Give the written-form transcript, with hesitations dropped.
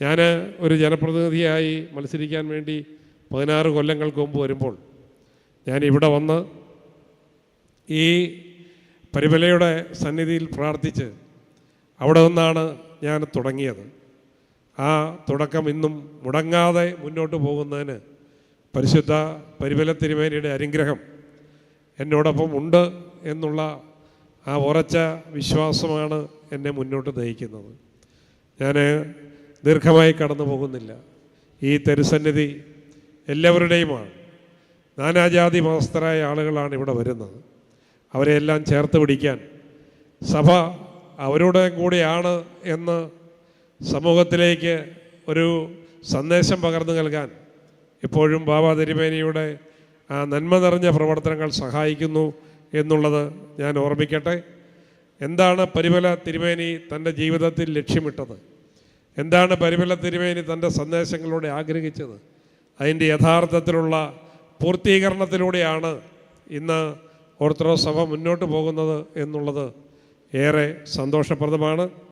ഞാൻ ഒരു ജനപ്രതിനിധിയായി മത്സരിക്കാൻ വേണ്ടി 16 കൊല്ലങ്ങൾക്ക് മുമ്പ് വരുമ്പോൾ ഞാൻ ഇവിടെ വന്ന് ഈ പരിമലയുടെ സന്നിധിയിൽ പ്രാർത്ഥിച്ച് അവിടെ നിന്നാണ് ഞാൻ തുടങ്ങിയത്. ആ തുടക്കം ഇന്നും മുടങ്ങാതെ മുന്നോട്ട് പോകുന്നതിന് പരിശുദ്ധ പരിമല തിരുമേനിയുടെ അനുഗ്രഹം എന്നോടൊപ്പം ഉണ്ട് എന്നുള്ള ആ ഉറച്ച വിശ്വാസമാണ് എന്നെ മുന്നോട്ട് നയിക്കുന്നത്. ഞാൻ ദീർഘമായി കടന്നു പോകുന്നില്ല. ഈ തിരുസന്നിധി എല്ലാവരുടെയുമാണ്. നാനാജാതി മതസ്ഥരായ ആളുകളാണ് ഇവിടെ വരുന്നത്. അവരെയെല്ലാം ചേർത്ത് പിടിക്കാൻ സഭ അവരുടെ കൂടെയാണ് എന്ന് സമൂഹത്തിലേക്ക് ഒരു സന്ദേശം പകർന്നു നൽകാൻ എപ്പോഴും ബാബ തിരുമേനിയുടെ ആ നന്മ നിറഞ്ഞ പ്രവർത്തനങ്ങൾ സഹായിക്കുന്നു എന്നുള്ളത് ഞാൻ ഓർമ്മിക്കട്ടെ. എന്താണ് പരിമല തിരുമേനി തൻ്റെ ജീവിതത്തിൽ ലക്ഷ്യമിട്ടത്? എന്താണ് പരിമല തിരുമേനി തൻ്റെ സന്ദേശങ്ങളിലൂടെ ആഗ്രഹിച്ചത്? അതിൻ്റെ യഥാർത്ഥത്തിലുള്ള പൂർത്തീകരണത്തിലൂടെയാണ് ഇന്ന് ഓർത്തഡോക്സ് സഭ മുന്നോട്ട് പോകുന്നത് എന്നുള്ളത് ഏറെ സന്തോഷപ്രദമാണ്.